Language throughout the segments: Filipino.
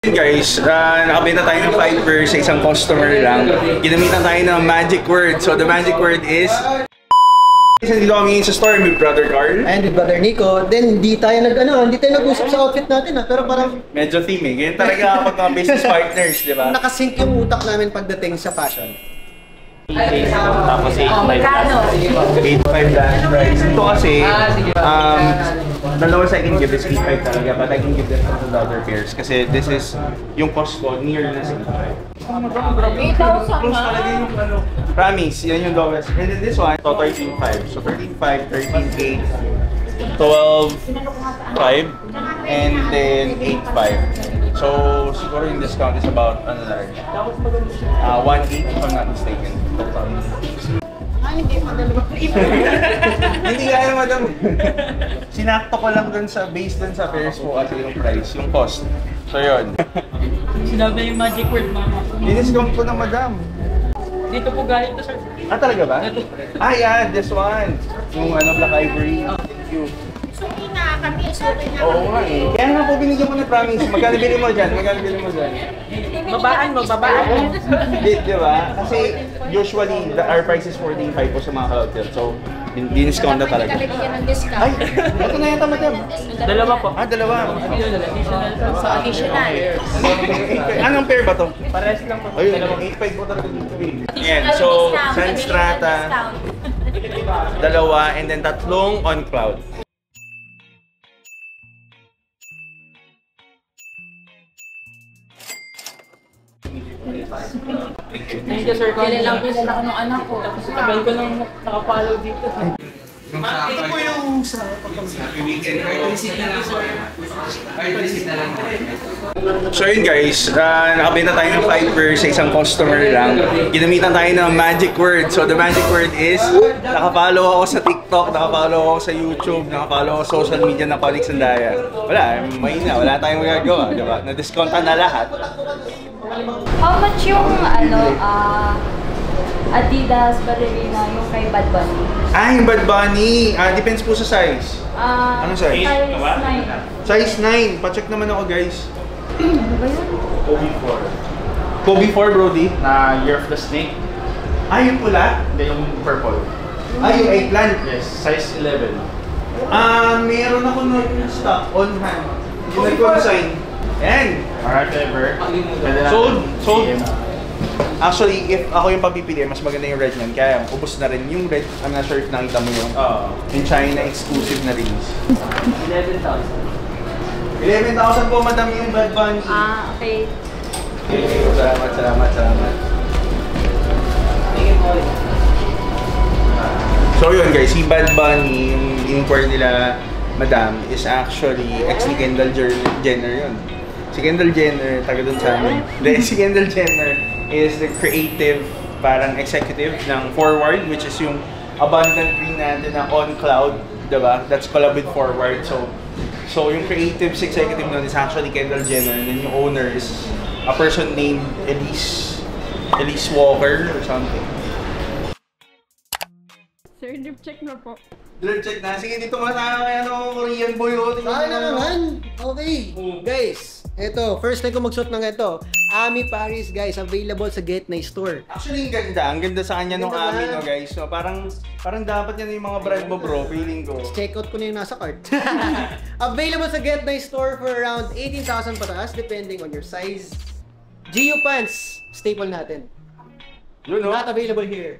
Guys, nakabenta tayo ng 5 pairs sa isang customer lang. Ginamitan tayo ng magic word. So the magic word is... Dito kami sa store with Brother Carl. And with Brother Nico. Then hindi tayo nag-usap sa outfit natin pero parang... Medyo theme eh. Ganyan talaga kapag mga business partners, di ba? Nakasync yung utak namin pagdating sa fashion. Tapos 8.5 dash price. Ito kasi, the lowest I can give is 8.5 talaga, but I can give them some other pairs. Kasi this is, yung cost ko, near na 8.5. 8,000 close talaga yung ano. Promise, yan yung lowest. And then this one, ito 13.5. So 13.5, 13.8, 12.5, and then 8.5. So, siguro yung discount is about, 1.8 if I'm not mistaken. Hindi kaya madam. Sinakto ko lang dun sa, based dun sa pairs ko kasi yung price, yung cost. So yun. Sinabi yung magic word, mama. Diniscount ko na madam. Dito po galing to, sir. Ah, talaga ba? Ah, yeah, this one. Yung Black Ivory. Thank you. Suki na kami, suki na kami. Oo nga eh. Kaya nga po binigyan ko ng promise. Magkano bili mo dyan? Magkano bili mo dyan? Babaan mo. Di ba? Kasi usually, our price is 14.5 po sa mga hotel. So, diniscount na talaga. Kami bigyan ng discount. Ay, ito na yata madam. Dalawa po. Ah, dalawa. Additional. So, additional. Anong pair ba to? Pares lang po. Ayun, 8.5 po talaga dito. Ayan, so, Sunstrata, dalawa, and then tatlong on cloud. Thank you, sir. Kilala ko ng anak ko. Tapos tagal ko nang nakapollow dito. Ito po yung sa weekend. So yun guys, nakabenta tayo ng 5 pairs sa isang customer lang. Ginamitan tayo ng magic word. So the magic word is, nakafollow ako sa TikTok, nakafollow ako sa YouTube, nakafollow ako sa social media ng Colleagues and Daya. Wala tayong magagawa, diba? Na-discountan na lahat. How much yung Adidas Ballerina yung kay Bad Bunny? Ah, yung Bad Bunny. Depends po sa size. Anong size? Size 9. Size 9. Pa-check naman ako guys. Ano ba yun? Kobe 4. Kobe 4, Brody. Na Year of the Snake. Yung pula? Hindi, yung purple. Yung eggplant? Yes, size 11. Meron ako nun stock on hand. Hindi ko sign. Ayan. Alright, ever. Sold. Actually, if ako yung papipili, mas maganda yung red niyan. Kaya ubos na rin yung red. I'm not sure if nakita mo yun. Yung China exclusive na rings. 11,000. 11,000 po madam yung Bad Bunny. Okay. Salamat. So yun guys, si Bad Bunny, yung inquire nila madam is actually ni Kendall Jenner yun. Si Kendall Jenner, taga dun sa amin. Si Kendall Jenner is the creative, parang executive ng Forward, which is yung abundant green natin na on cloud, diba? That's collab with Forward. So yung creative executive nun is actually Kendall Jenner, and then yung owner is a person named Elise Walker or something. Sir, drip check na po. Drip check na. Sige, dito muna tayo kaya Korean boy. Saan na naman? Okay. Guys, ito, first time ko magsuot ng ito. Ami Paris, guys, available sa Get Nice Store. Actually, ang ganda sa kanya nung Ami, no, guys. So, parang dapat yan yung mga brand mo, bro. Feeling ko. Check out ko na yung nasa cart. Available sa Get Nice Store for around 18,000 pataas, depending on your size. GU pants, staple natin. You know? Not available here.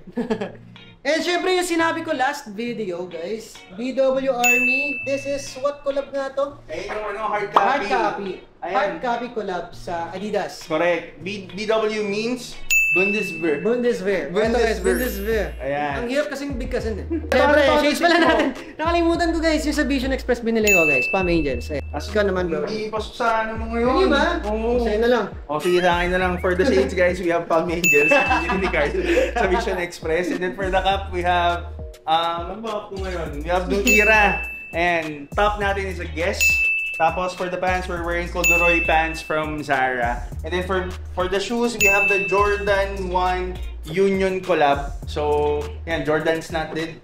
And syempre yung sinabi ko last video, guys, BW Army, this is what collab nga to? Yung hard copy. Hard copy collab sa Adidas. Correct. BW means Bundeswehr. Bundeswehr. Bundeswehr. Ayan. Ang hirap kasing bigkasin eh. Siyempre, shades pala natin. Nakalimutan ko guys, yung sa Vision Express binili ko guys, Pam Angels. Ikaw naman bro. Hindi pasok sa ano mo ngayon. Hindi ba? Oo. Sa'yo na lang. Sige sa akin na lang. For the shades guys, we have Pam Angels. Binili ni Carl sa Vision Express. And then for the cup, we have, ano ba ako ngayon? We have Nutira. And top natin is a Guess. Tapos for the pants, we're wearing corduroy pants from Zara. And then for the shoes, we have the Jordan 1 Union collab. So, yan, Jordan's not dead.